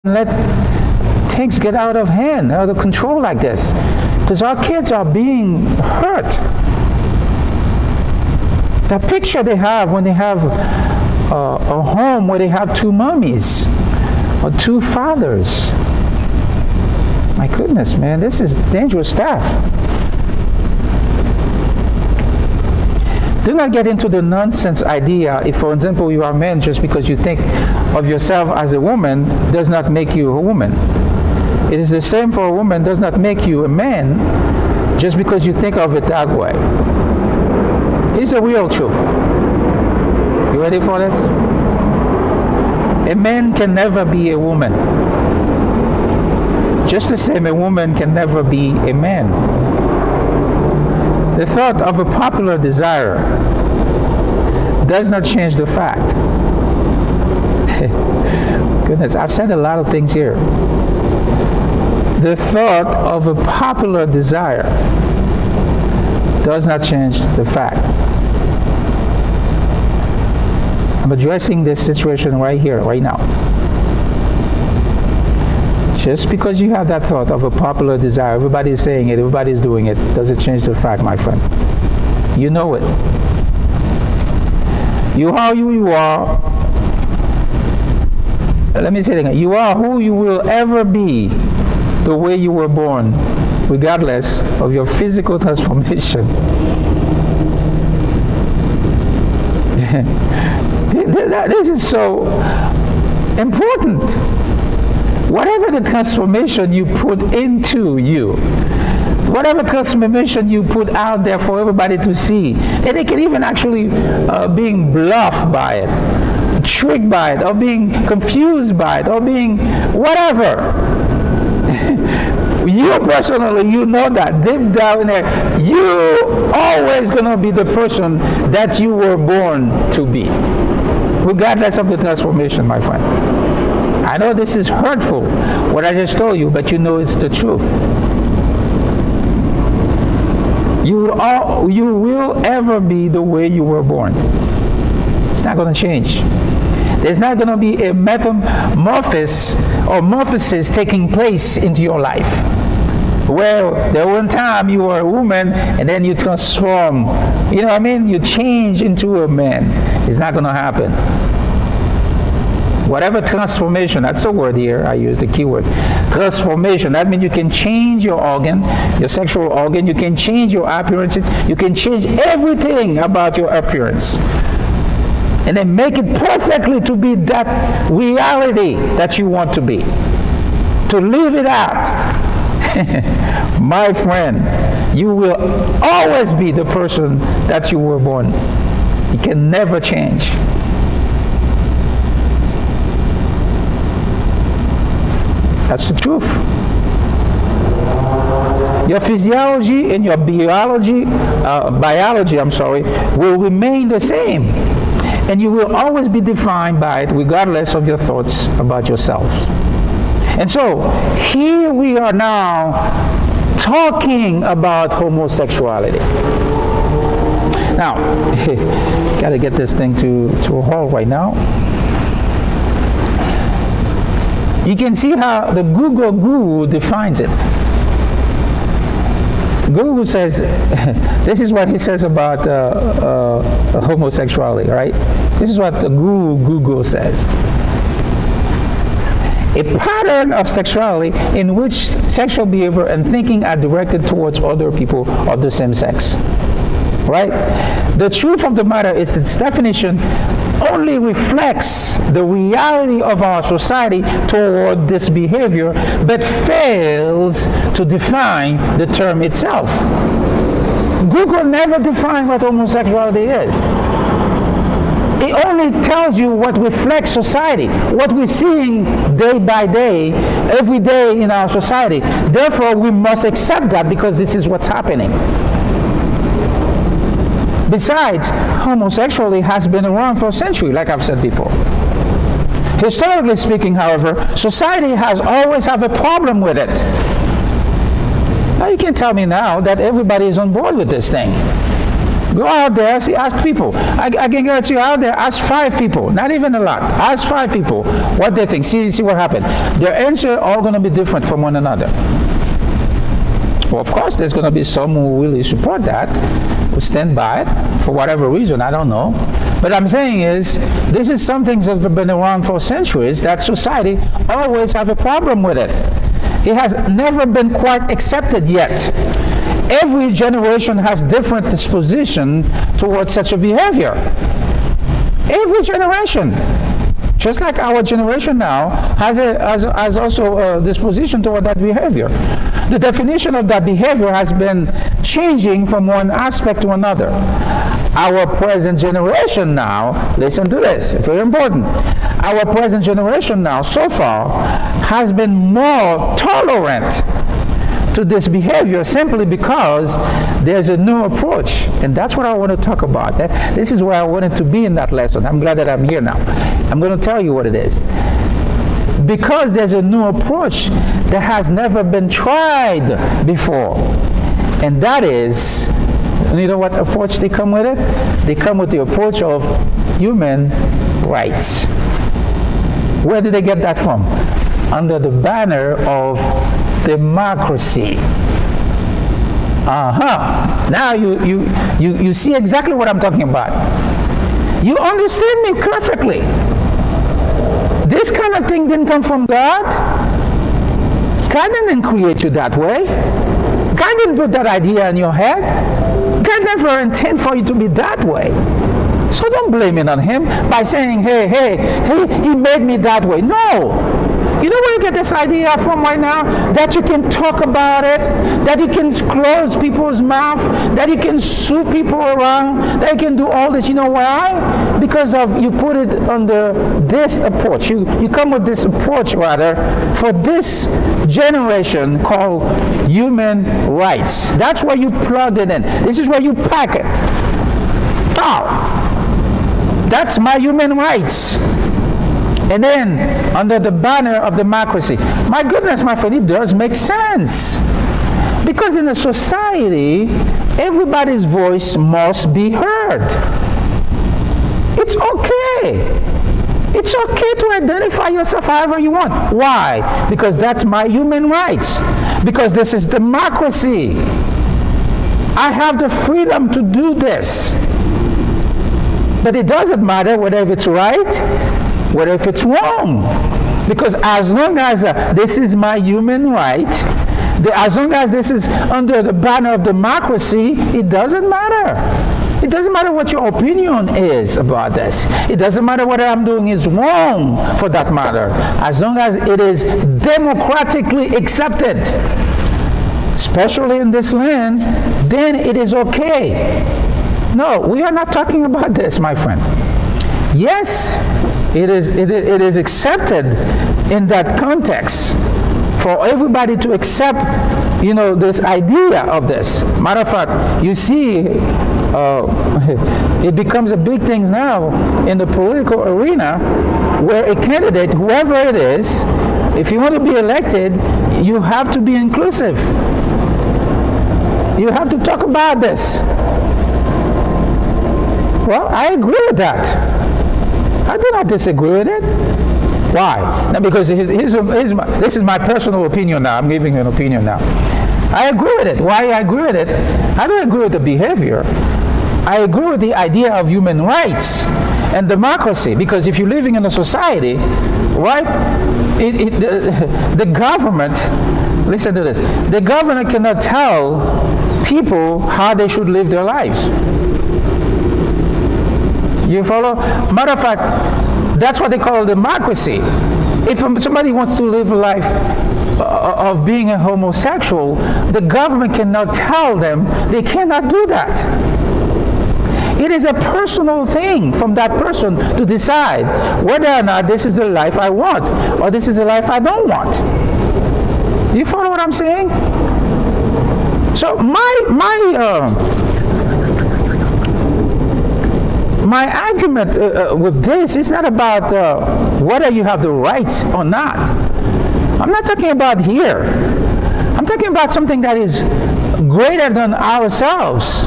let things get out of hand, out of control like this. Because our kids are being hurt. The picture they have when they have a home where they have two mommies or two fathers. My goodness, man, this is dangerous stuff. Do not get into the nonsense idea if, for example, you are a man, just because you think of yourself as a woman does not make you a woman. It is the same for a woman, does not make you a man just because you think of it that way. Here's the real truth. You ready for this? A man can never be a woman. Just the same, a woman can never be a man. The thought of a popular desire does not change the fact. Goodness, I've said a lot of things here. The thought of a popular desire does not change the fact. I'm addressing this situation right here, right now. Just because you have that thought of a popular desire, everybody is saying it, everybody is doing it, doesn't change the fact, my friend. You know it. You are who you are. Let me say it again. You are who you will ever be, the way you were born, regardless of your physical transformation. This is so important. Whatever the transformation you put into you, whatever transformation you put out there for everybody to see, and they can even actually being bluffed by it, tricked by it, or being confused by it, or being whatever. You personally, you know that deep down there, you always gonna be the person that you were born to be, regardless of the transformation, my friend. I know this is hurtful, what I just told you, but you know it's the truth. You will ever be the way you were born. It's not going to change. There's not going to be a metamorphosis or morphosis taking place into your life. Well, there one time you were a woman and then you transform. You know what I mean? You change into a man. It's not going to happen. Whatever transformation, that's the word here, I use the keyword. Transformation, that means you can change your organ, your sexual organ, you can change your appearances, you can change everything about your appearance. And then make it perfectly to be that reality that you want to be. To live it out. My friend, you will always be the person that you were born. You can never change. That's the truth. Your physiology and your biology will remain the same. And you will always be defined by it regardless of your thoughts about yourself. And so, here we are now talking about homosexuality. Now, got to get this thing to a halt right now. You can see how the Google guru defines it. Google says, this is what he says about homosexuality, right? This is what the guru Google says. A pattern of sexuality in which sexual behavior and thinking are directed towards other people of the same sex. Right? The truth of the matter is that this definition only reflects the reality of our society toward this behavior, but fails to define the term itself. Google never defined what homosexuality is. It only tells you what reflects society, what we're seeing day by day, every day in our society. Therefore, we must accept that because this is what's happening. Besides, homosexuality has been around for a century, like I've said before. Historically speaking, however, society has always had a problem with it. Now you can't tell me now that everybody is on board with this thing. Go out there, ask people. I can guarantee you out there, ask 5 people, not even a lot. Ask 5 people what they think. See what happens. Their answer are all going to be different from one another. Well, of course, there's going to be some who really support that, who stand by it for whatever reason, I don't know. But I'm saying is, this is something that's been around for centuries, that society always have a problem with it. It has never been quite accepted yet. Every generation has different disposition towards such a behavior. Every generation. Just like our generation now has also a disposition toward that behavior. The definition of that behavior has been changing from one aspect to another. Our present generation now, listen to this, very important. Our present generation now, so far, has been more tolerant to this behavior simply because there's a new approach. And that's what I want to talk about. This is where I wanted to be in that lesson. I'm glad that I'm here now. I'm going to tell you what it is. Because there's a new approach that has never been tried before. And that is, you know what approach they come with it? They come with the approach of human rights. Where did they get that from? Under the banner of democracy. Now you see exactly what I'm talking about. You understand me perfectly. This kind of thing didn't come from God. God didn't create you that way. God didn't put that idea in your head. God never intended for you to be that way. So don't blame it on him by saying, hey, he made me that way. No. You know where you get this idea from right now? That you can talk about it, that you can close people's mouth, that you can sue people around, that you can do all this. You know why? Because of you put it under this approach. You come with this approach, rather, for this generation called human rights. That's where you plug it in. This is where you pack it. That's my human rights. And then, under the banner of democracy. My goodness, my friend, it does make sense. Because in a society, everybody's voice must be heard. It's okay. It's okay to identify yourself however you want. Why? Because that's my human rights. Because this is democracy. I have the freedom to do this. But it doesn't matter whether it's right, whether if it's wrong. Because as long as this is my human right, as long as this is under the banner of democracy, it doesn't matter. It doesn't matter what your opinion is about this. It doesn't matter whether I'm doing is wrong, for that matter. As long as it is democratically accepted, especially in this land, then it is okay. No, we are not talking about this, my friend. Yes, it is accepted in that context for everybody to accept, this idea of this. Matter of fact, you see, it becomes a big thing now in the political arena where a candidate, whoever it is, if you want to be elected, you have to be inclusive. You have to talk about this. Well, I agree with that. I do not disagree with it. Why? Now, because this is my personal opinion now. I'm giving an opinion now. I agree with it. Why I agree with it? I don't agree with the behavior. I agree with the idea of human rights and democracy. Because if you're living in a society, right, the government, listen to this, the government cannot tell people how they should live their lives. You follow? Matter of fact, that's what they call democracy. If somebody wants to live a life of being a homosexual, the government cannot tell them they cannot do that. It is a personal thing from that person to decide whether or not this is the life I want or this is the life I don't want. Do you follow what I'm saying? So my argument with this is not about whether you have the rights or not. I'm not talking about here. I'm talking about something that is greater than ourselves.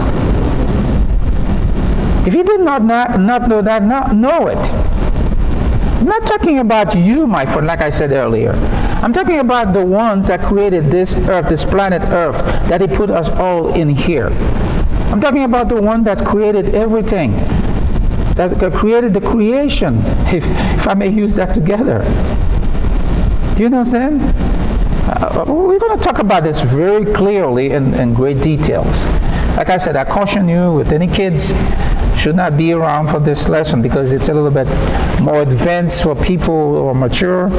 If you did not know that, now know it. I'm not talking about you, my friend, like I said earlier. I'm talking about the ones that created this earth, this planet Earth, that He put us all in here. I'm talking about the one that created everything, that created the creation, if I may use that together. Do you understand? We're going to talk about this very clearly in great details. Like I said, I caution you with any kids, should not be around for this lesson because it's a little bit more advanced for people who are mature,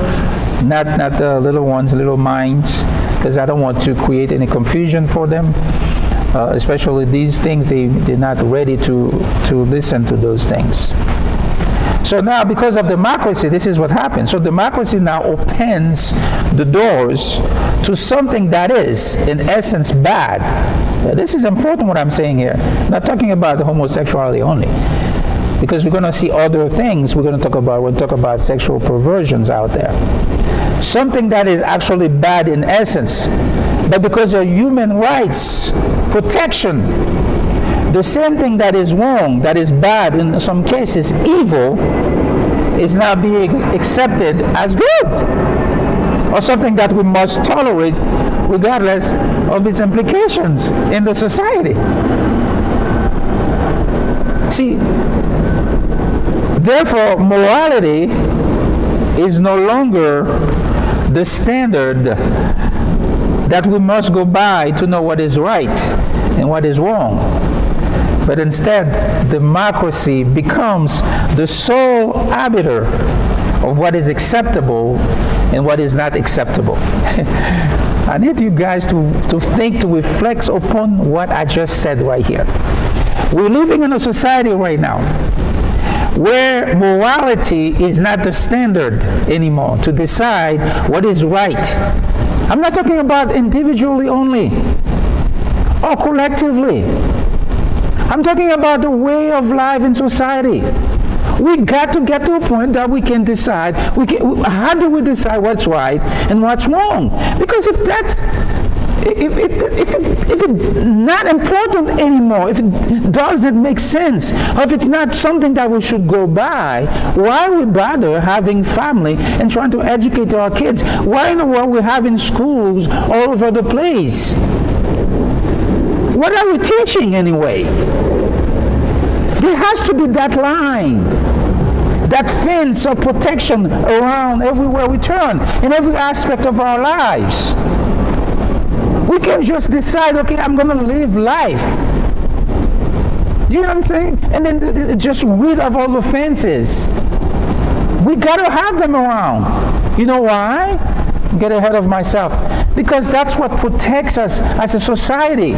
not the little ones, little minds, because I don't want to create any confusion for them. Especially these things, they're not ready to listen to those things. So now, because of democracy, this is what happens. So democracy now opens the doors to something that is, in essence, bad. This is important what I'm saying here. I'm not talking about the homosexuality only, because we're going to see other things we're going to talk about. We'll talk about sexual perversions out there. Something that is actually bad in essence, but because of human rights protection, the same thing that is wrong, that is bad, in some cases evil, is now being accepted as good, or something that we must tolerate regardless of its implications in the society. See, therefore, morality is no longer the standard that we must go by to know what is right and what is wrong. But instead, democracy becomes the sole arbiter of what is acceptable and what is not acceptable. I need you guys to think, to reflect upon what I just said right here. We're living in a society right now where morality is not the standard anymore to decide what is right. I'm not talking about individually only or collectively. I'm talking about the way of life in society. We got to get to a point that we can decide. How do we decide what's right and what's wrong? Because if it's not important anymore, if it doesn't make sense, or if it's not something that we should go by, why are we bother having family and trying to educate our kids? Why in the world we having schools all over the place? What are we teaching anyway? There has to be that line, that fence of protection around everywhere we turn, in every aspect of our lives. We can't just decide, okay, I'm going to live life. Do you know what I'm saying? And then just rid of all the fences. We got to have them around. You know why? Get ahead of myself. Because that's what protects us as a society.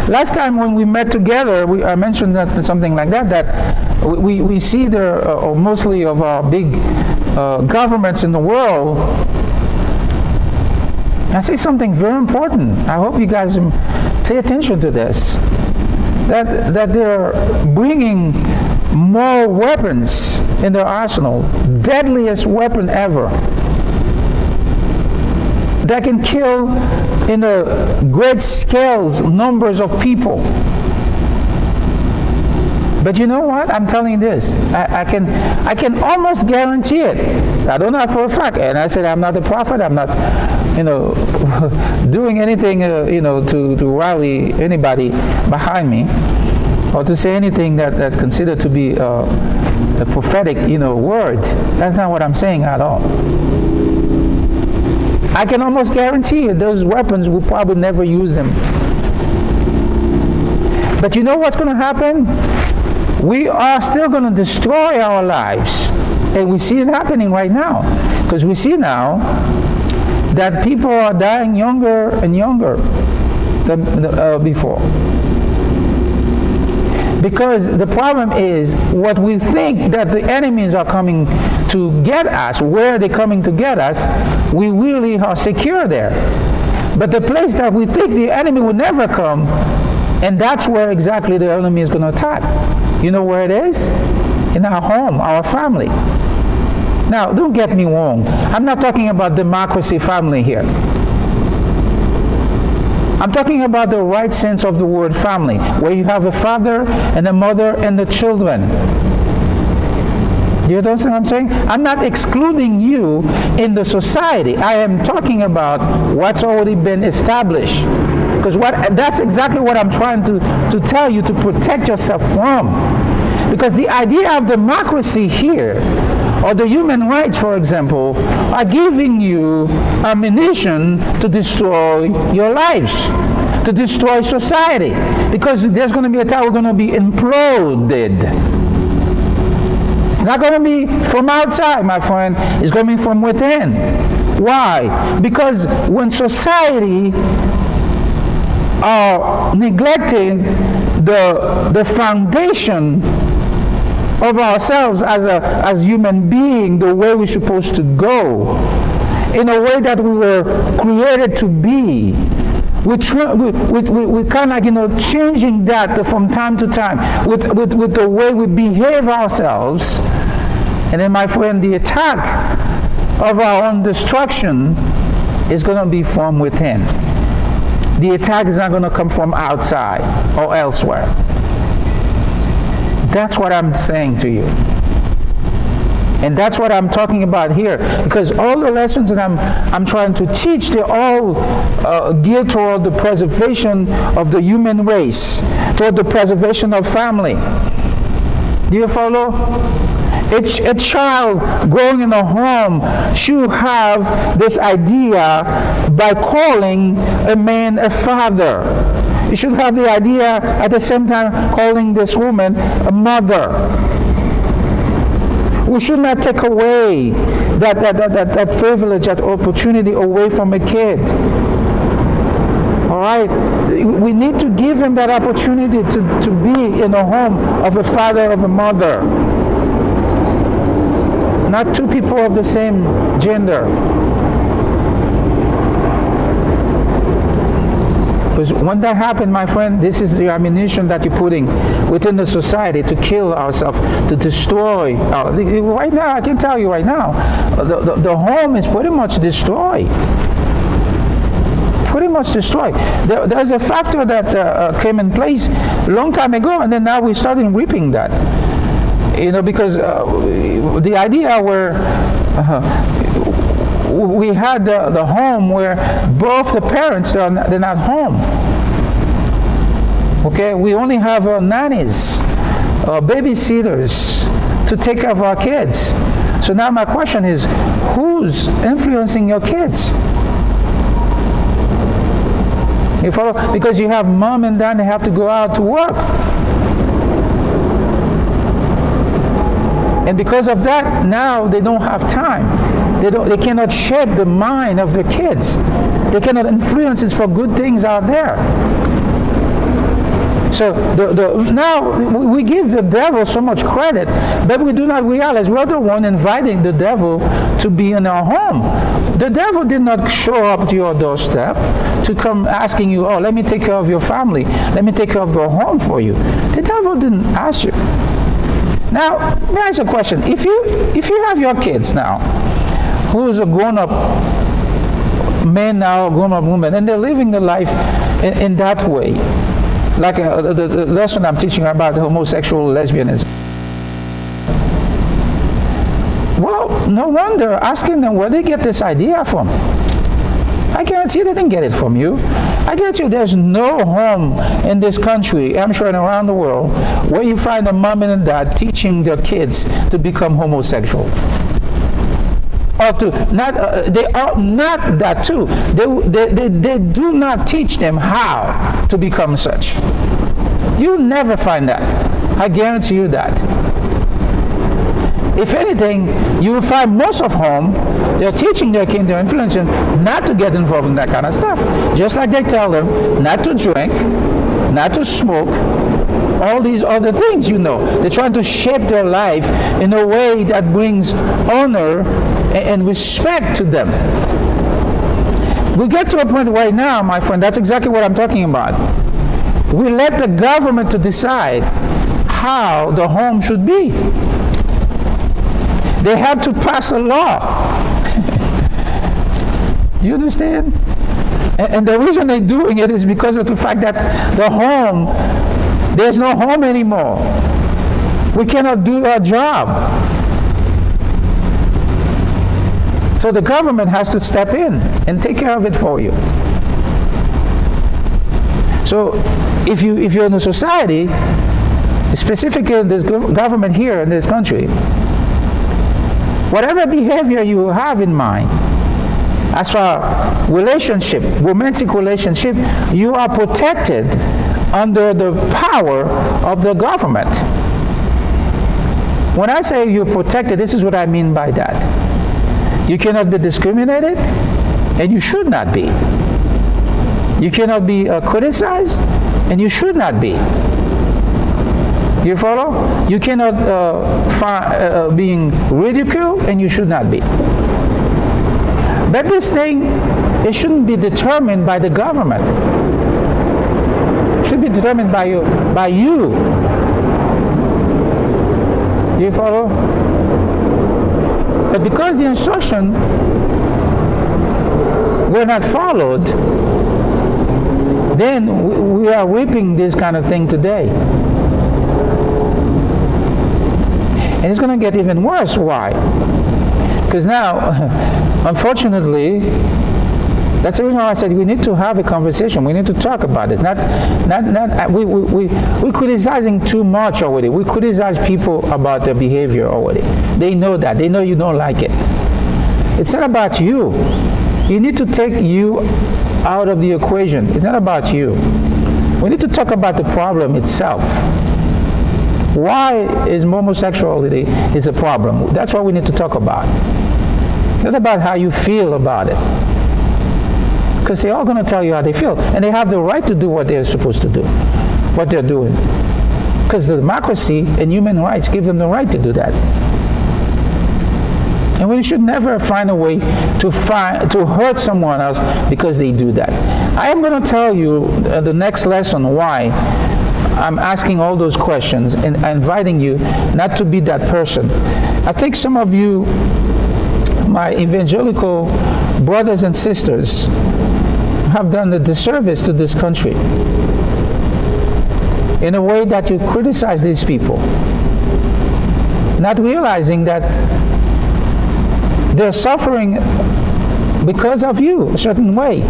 Last time when we met together, I mentioned that something like that we see there, mostly of our big governments in the world. I say something very important. I hope you guys pay attention to this. That they're bringing more weapons in their arsenal, deadliest weapon ever, that can kill in a great scales numbers of people. But you know what? I'm telling you this. I can almost guarantee it. I don't know for a fact. And I said I'm not a prophet. I'm not, doing anything, to rally anybody behind me, or to say anything that considered to be a prophetic, word. That's not what I'm saying at all. I can almost guarantee you those weapons will probably never use them. But you know what's going to happen? We are still going to destroy our lives. And we see it happening right now. Because we see now that people are dying younger and younger than before. Because the problem is, what we think that the enemies are coming to get us, where they're coming to get us, we really are secure there. But the place that we think the enemy will never come, and that's where exactly the enemy is going to attack. You know where it is? In our home, our family. Now, don't get me wrong. I'm not talking about democracy family here. I'm talking about the right sense of the word family, where you have a father and a mother and the children. Do you understand what I'm saying? I'm not excluding you in the society. I am talking about what's already been established. Because that's exactly what I'm trying to tell you, to protect yourself from. Because the idea of democracy here, or the human rights, for example, are giving you ammunition to destroy your lives, to destroy society. Because there's going to be a time we're going to be imploded. It's not going to be from outside, my friend. It's going to be from within. Why? Because when society are neglecting the foundation of ourselves as human beings, the way we're supposed to go, in a way that we were created to be, we kind of like, changing that from time to time with the way we behave ourselves. And then, my friend, the attack of our own destruction is going to be from within. The attack is not going to come from outside or elsewhere. That's what I'm saying to you. And that's what I'm talking about here, because all the lessons that I'm trying to teach, they're all geared toward the preservation of the human race, toward the preservation of family. Do you follow? A child growing in a home should have this idea by calling a man a father. You should have the idea at the same time calling this woman a mother. We should not take away that privilege, that opportunity away from a kid. All right? We need to give him that opportunity to be in a home of a father, of a mother. Not two people of the same gender. Because when that happens, my friend, this is the ammunition that you're putting within the society to kill ourselves, to destroy. Right now, I can tell you right now, the home is pretty much destroyed. Pretty much destroyed. There's a factor that came in place a long time ago, and then now we're starting reaping that. Because the idea where we had the home where both the parents, they're not home. Okay, we only have nannies, babysitters to take care of our kids. So now my question is, who's influencing your kids? You follow? Because you have mom and dad, they have to go out to work. And because of that, now they don't have time. They cannot shape the mind of their kids. They cannot influence it for good things out there. So now we give the devil so much credit, but we do not realize we're the one inviting the devil to be in our home. The devil did not show up to your doorstep to come asking you, oh, let me take care of your family. Let me take care of your home for you. The devil didn't ask you. Now, may I ask a question? If you have your kids now, who's a grown-up man now, a grown-up woman, and they're living the life in that way, like the lesson I'm teaching about the homosexual, lesbianism. Well, no wonder, asking them where they get this idea from. I guarantee they didn't get it from you. I guarantee you there's no home in this country, I'm sure and around the world, where you find a mom and a dad teaching their kids to become homosexual. Or they are not that too. They do not teach them how to become such. You'll never find that. I guarantee you that. If anything, you will find most of home, they're teaching their kids, they're influencing not to get involved in that kind of stuff. Just like they tell them not to drink, not to smoke, all these other things, They're trying to shape their life in a way that brings honor and respect to them. We get to a point right now, my friend, that's exactly what I'm talking about. We let the government to decide how the home should be. They have to pass a law. Do you understand? And the reason they're doing it is because of the fact that the home, there's no home anymore. We cannot do our job. So the government has to step in and take care of it for you. So if you're in a society, specifically in this government here in this country, whatever behavior you have in mind, as for relationship, romantic relationship, you are protected under the power of the government. When I say you're protected, this is what I mean by that. You cannot be discriminated, and you should not be. You cannot be criticized, and you should not be. You follow? You cannot being ridiculed, and you should not be. But this thing, it shouldn't be determined by the government. It should be determined by you. You follow? But because the instruction were not followed, then we are reaping this kind of thing today. And it's going to get even worse. Why? Because now, unfortunately, that's the reason why I said we need to have a conversation. We need to talk about this. We're criticizing too much already. We criticize people about their behavior already. They know that. They know you don't like it. It's not about you. You need to take you out of the equation. It's not about you. We need to talk about the problem itself. Why is homosexuality is a problem? That's what we need to talk about. Not about how you feel about it. Because they're all going to tell you how they feel. And they have the right to do what they're supposed to do, what they're doing. Because the democracy and human rights give them the right to do that. And we should never find a way to hurt someone else because they do that. I am going to tell you the next lesson why I'm asking all those questions and inviting you not to be that person. I think some of you, my evangelical brothers and sisters, have done a disservice to this country in a way that you criticize these people, not realizing that they're suffering because of you a certain way.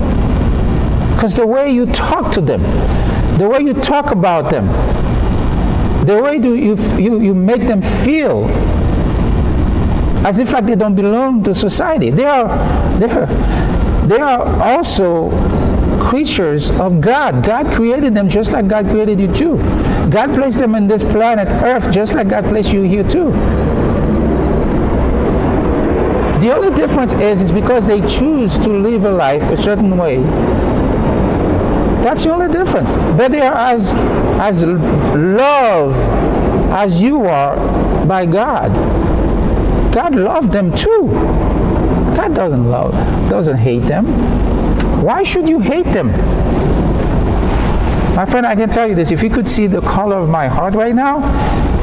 Because the way you talk to them, the way you talk about them, the way you make them feel as if like they don't belong to society. They are also creatures of God. God created them just like God created you too. God placed them in this planet Earth just like God placed you here too. The only difference is because they choose to live a life a certain way. That's the only difference. But they are as loved as you are by God. God loved them too. God doesn't hate them. Why should you hate them? My friend, I can tell you this. If you could see the color of my heart right now,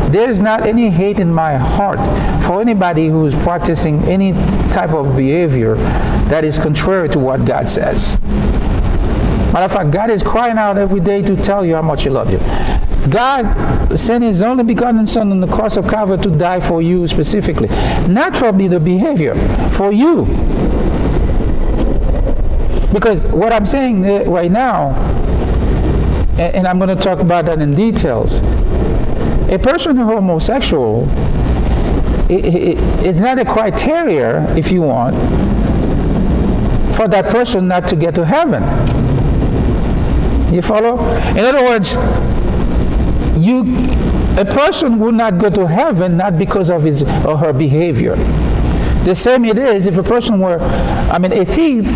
there's not any hate in my heart for anybody who is practicing any type of behavior that is contrary to what God says. Matter of fact, God is crying out every day to tell you how much He loves you. God sent His only begotten Son on the cross of Calvary to die for you specifically. Not for the behavior, for you. Because what I'm saying right now, and I'm going to talk about that in details, a person who's homosexual, it's not a criteria, if you want, for that person not to get to heaven. You follow? In other words, a person will not go to heaven not because of his or her behavior. The same it is if a person were, a thief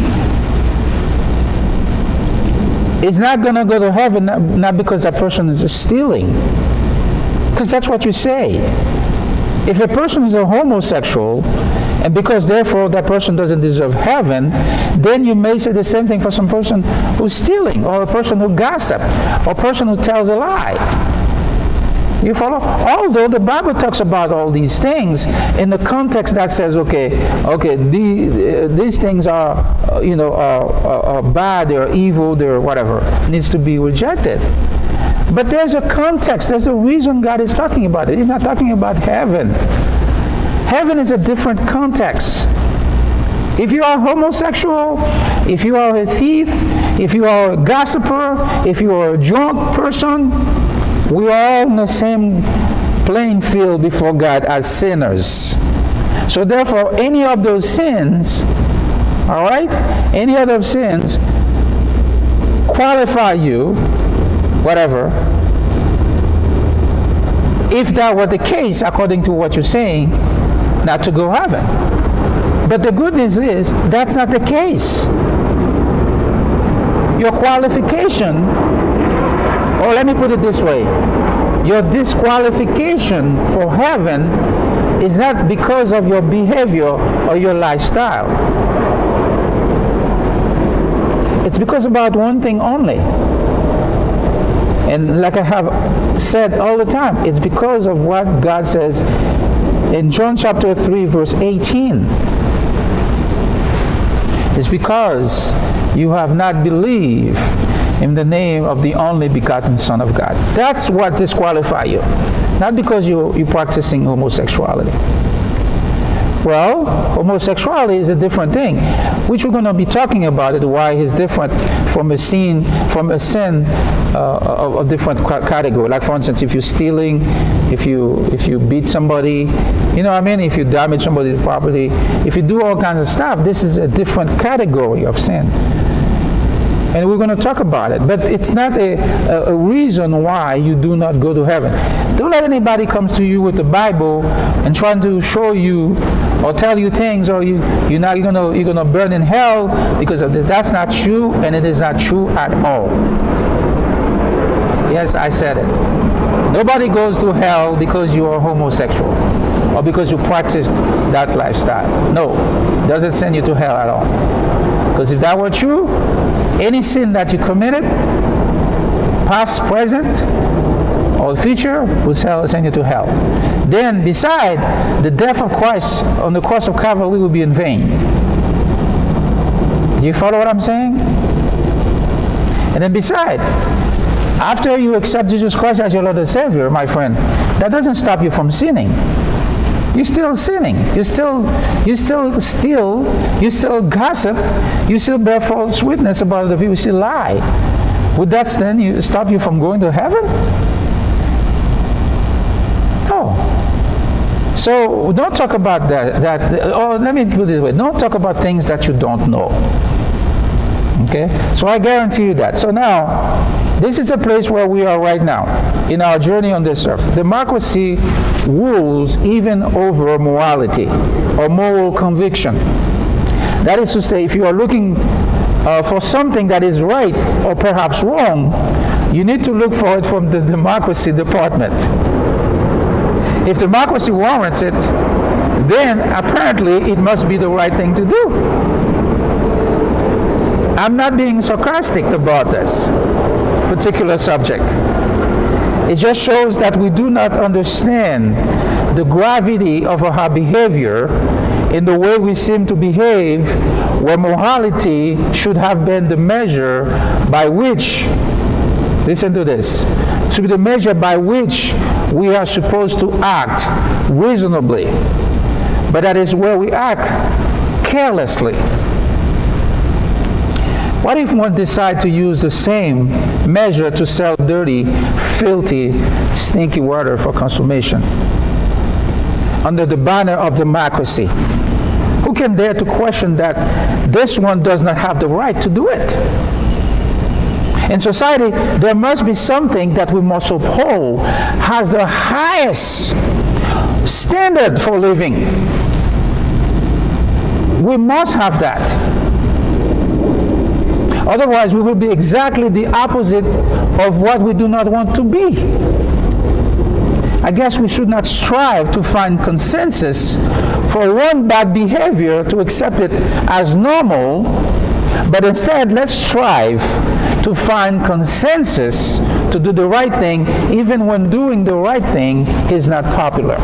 is not going to go to heaven not because that person is stealing. Because that's what you say. If a person is a homosexual, and because therefore that person doesn't deserve heaven, then you may say the same thing for some person who's stealing, or a person who gossips, or a person who tells a lie. You follow? Although the Bible talks about all these things in the context that says, these things are, are bad, they're evil, they're whatever, needs to be rejected. But there's a context, there's a reason God is talking about it. He's not talking about heaven. Heaven is a different context. If you are homosexual, if you are a thief, if you are a gossiper, if you are a drunk person, we are all in the same playing field before God as sinners. So therefore, any of those sins, all right, any of those sins qualify you, whatever, if that were the case, according to what you're saying, not to go heaven. But the good news is, that's not the case. Your qualification, or let me put it this way, your disqualification for heaven is not because of your behavior or your lifestyle. It's because about one thing only. And like I have said all the time, it's because of what God says in John chapter 3, verse 18. It's because you have not believed in the name of the only begotten Son of God. That's what disqualifies you. Not because you're practicing homosexuality. Well, homosexuality is a different thing, which we're going to be talking about it, why it's different from a sin of a different category. Like for instance, if you're stealing, if you beat somebody, you know what I mean? If you damage somebody's property, if you do all kinds of stuff, this is a different category of sin. And we're going to talk about it. But it's not a reason why you do not go to heaven. Don't let anybody come to you with the Bible and trying to show you or tell you things, or you're gonna burn in hell because of this. That's not true, and it is not true at all. Yes, I said it. Nobody goes to hell because you are homosexual or because you practice that lifestyle. No, it doesn't send you to hell at all. Because if that were true, any sin that you committed, past, present, or future, would send you to hell. Then, beside, the death of Christ on the cross of Calvary will be in vain. Do you follow what I'm saying? And then beside, after you accept Jesus Christ as your Lord and Savior, my friend, that doesn't stop you from sinning. You're still sinning. You still steal. You still gossip. You still bear false witness about other people. You still lie. Would that then stop you from going to heaven? No. So don't talk about that. Or let me put it this way. Don't talk about things that you don't know. Okay? So I guarantee you that. So now, this is the place where we are right now in our journey on this earth. Democracy rules even over morality or moral conviction. That is to say, if you are looking for something that is right or perhaps wrong, you need to look for it from the democracy department. If democracy warrants it, then apparently it must be the right thing to do. I'm not being sarcastic about this particular subject. It just shows that we do not understand the gravity of our behavior in the way we seem to behave, where morality should have been the measure by which, listen to this, to be the measure by which we are supposed to act reasonably. But that is where we act carelessly. What if one decides to use the same measure to sell dirty, filthy, stinky water for consumption under the banner of democracy? Who can dare to question that this one does not have the right to do it? In society, there must be something that we must uphold as the highest standard for living. We must have that. Otherwise, we will be exactly the opposite of what we do not want to be. I guess we should not strive to find consensus for one bad behavior to accept it as normal But instead, let's strive to find consensus to do the right thing, even when doing the right thing is not popular.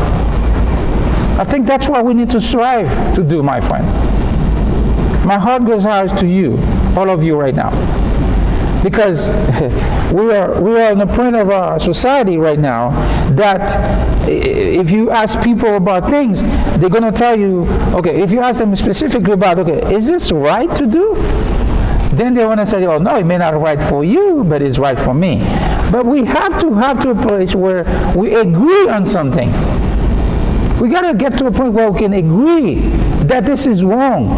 I think that's what we need to strive to do, my friend. My heart goes out to you, all of you right now. Because we are in a point of our society right now that if you ask people about things, they're going to tell you, okay, if you ask them specifically about, okay, is this right to do? Then they want to say, oh, no, it may not be right for you, but it's right for me. But we have to a place where we agree on something. We got to get to a point where we can agree that this is wrong.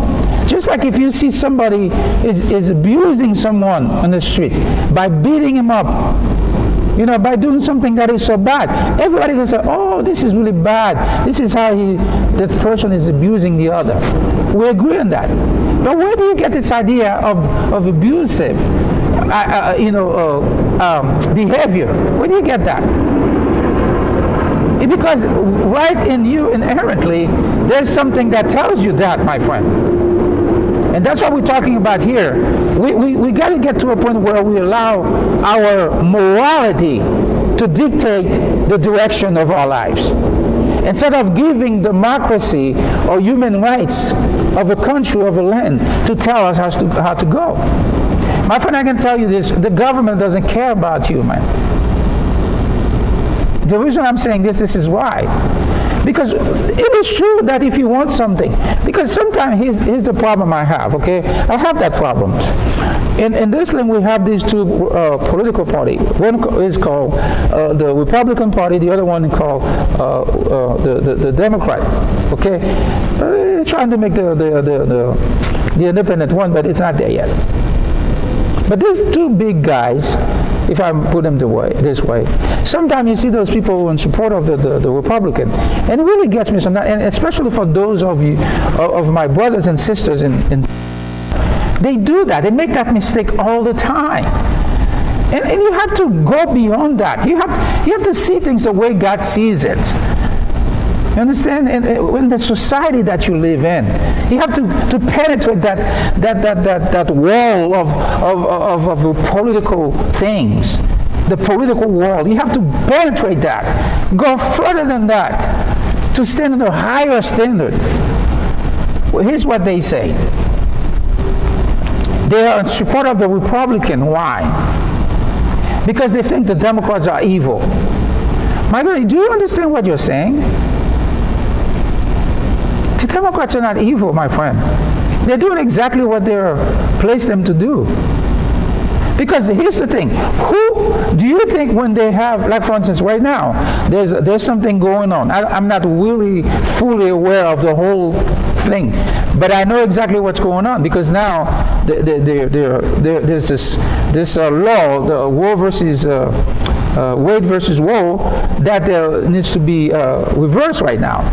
Just like if you see somebody is abusing someone on the street by beating him up, by doing something that is so bad, everybody can say, oh, this is really bad. This is how that person is abusing the other. We agree on that. But where do you get this idea of abusive, behavior? Where do you get that? It's because right in you inherently, there's something that tells you that, my friend. And that's what we're talking about here. We got to get to a point where we allow our morality to dictate the direction of our lives. Instead of giving democracy or human rights of a country, of a land, to tell us how to go. My friend, I can tell you this, the government doesn't care about you, man. The reason I'm saying this is why. Because it is true that if you want something, because sometimes here's the problem I have, okay? I have that problem. In this land, we have these two political parties. One is called the Republican Party, the other one is called the Democrat, okay? They're trying to make the independent one, but it's not there yet. But these two big guys, if I put them this way, sometimes you see those people who are in support of the Republican, and it really gets me sometimes, and especially for those of you, of my brothers and sisters they do that. They make that mistake all the time. And you have to go beyond that. You have to see things the way God sees it. You understand? And in the society that you live in, you have to penetrate that wall of political things, the political wall. You have to penetrate that. Go further than that to stand on a higher standard. Well, here's what they say. They are in support of the Republican. Why? Because they think the Democrats are evil. My brother, do you understand what you're saying? The Democrats are not evil, my friend. They're doing exactly what they're placed them to do. Because here's the thing. Who do you think when they have, like for instance, right now, there's something going on. I'm not really fully aware of the whole thing, but I know exactly what's going on because now there's this law, the Roe versus Wade versus Roe, that needs to be reversed right now,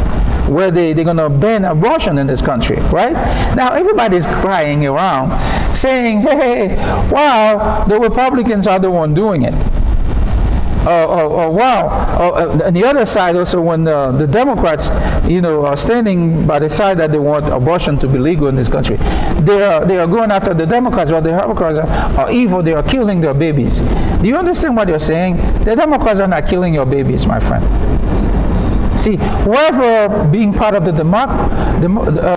where they're going to ban abortion in this country, right? Now everybody's crying around saying, hey, wow, the Republicans are the one doing it. Wow. On the other side also, when the Democrats, are standing by the side that they want abortion to be legal in this country, they are going after the Democrats, but the Democrats are evil. They are killing their babies. Do you understand what you're saying? The Democrats are not killing your babies, my friend. See, whoever being part of the